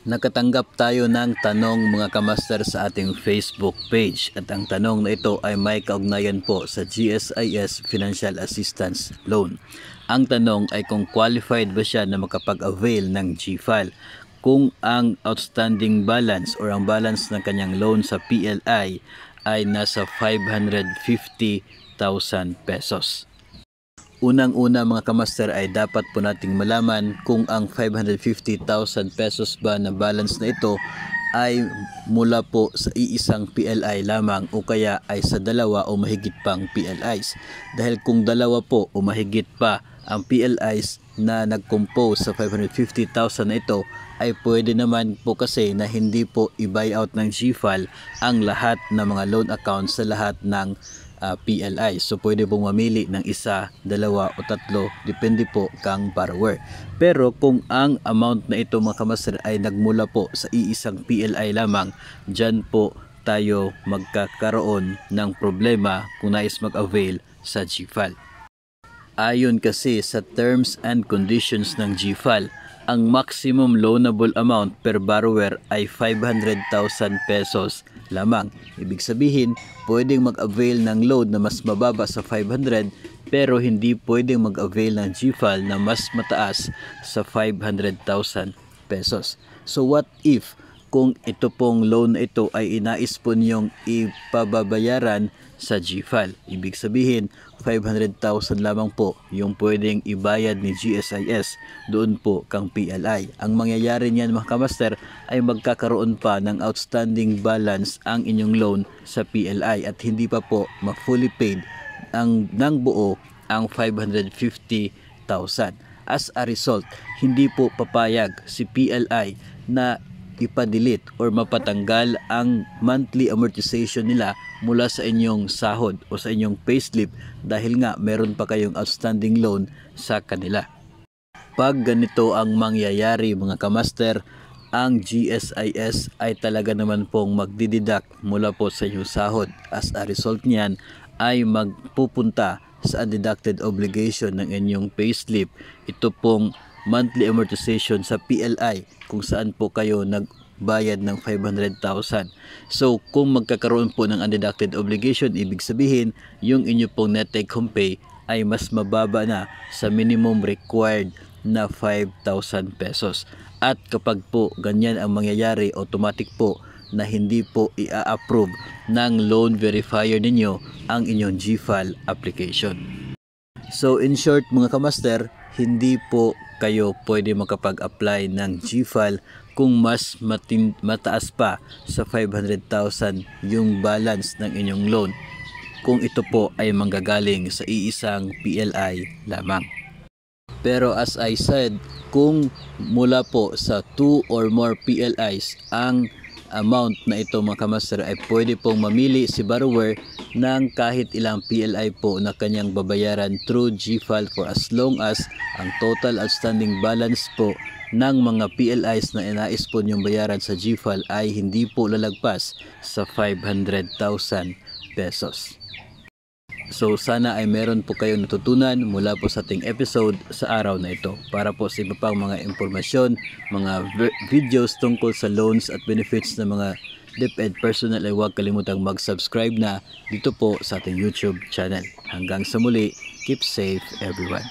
Nakatanggap tayo ng tanong mga kamaster sa ating Facebook page at ang tanong na ito ay may kaugnayan po sa GSIS Financial Assistance Loan. Ang tanong ay kung qualified ba siya na makapag-avail ng GFAL kung ang outstanding balance or ang balance ng kanyang loan sa PLI ay nasa 550,000 pesos. Unang-una mga kamaster ay dapat po nating malaman kung ang 550,000 pesos ba na balance na ito ay mula po sa iisang PLI lamang o kaya ay sa dalawa o mahigit pang PLIs. Dahil kung dalawa po o mahigit pa ang PLIs na nag-compose sa 550,000 na ito, ay pwede naman po kasi na hindi po i-buyout ng GFAL ang lahat ng mga loan accounts sa lahat ng PLI. So pwede pong mamili ng isa, dalawa o tatlo, depende po kang borrower. Pero kung ang amount na ito mga kamaster ay nagmula po sa iisang PLI lamang, dyan po tayo magkakaroon ng problema kung nais mag-avail sa GFAL. Ayon kasi sa terms and conditions ng GFAL, ang maximum loanable amount per borrower ay 500,000 pesos lamang. Ibig sabihin, pwedeng mag-avail ng loan na mas mababa sa 500 pero hindi pwedeng mag-avail ng GFAL na mas mataas sa 500,000 pesos. So what if kung ito pong loan na ito ay inais po niyong ipababayaran sa GFAL? Ibig sabihin, 500,000 lamang po yung pwedeng ibayad ni GSIS doon po kang PLI. Ang mangyayari niyan mga kamaster ay magkakaroon pa ng outstanding balance ang inyong loan sa PLI at hindi pa po ma-fully paid ng buo ang 550,000. As a result, hindi po papayag si PLI na ipa-delete or mapatanggal ang monthly amortization nila mula sa inyong sahod o sa inyong payslip dahil nga meron pa kayong outstanding loan sa kanila. Pag ganito ang mangyayari mga kamaster, ang GSIS ay talaga naman pong magdideduct mula po sa inyong sahod. As a result niyan ay magpupunta sa undeducted obligation ng inyong payslip. Ito pong monthly amortization sa PLI kung saan po kayo nagbayad ng 500,000. So kung magkakaroon po ng undeducted obligation, ibig sabihin yung inyo pong net take home pay ay mas mababa na sa minimum required na 5,000 pesos. At kapag po ganyan ang mangyayari, automatic po na hindi po i-approve ng loan verifier ninyo ang inyong GFAL application. So in short mga kamaster, hindi po kayo pwede makapag-apply ng GFAL kung mas mataas pa sa 500,000 yung balance ng inyong loan kung ito po ay manggagaling sa iisang PLI lamang. Pero as I said, kung mula po sa 2 or more PLIs ang amount na ito mga kamaster, ay pwede pong mamili si borrower ng kahit ilang PLI po na kanyang babayaran through GFAL for as long as ang total outstanding balance po ng mga PLIs na inais po niyong bayaran sa GFAL ay hindi po lalagpas sa 500,000 pesos. So sana ay meron po kayong natutunan mula po sa ating episode sa araw na ito. Para po sa iba pang mga impormasyon, mga videos tungkol sa loans at benefits ng mga DepEd personnel ay huwag kalimutang mag-subscribe na dito po sa ating YouTube channel. Hanggang sa muli, keep safe everyone.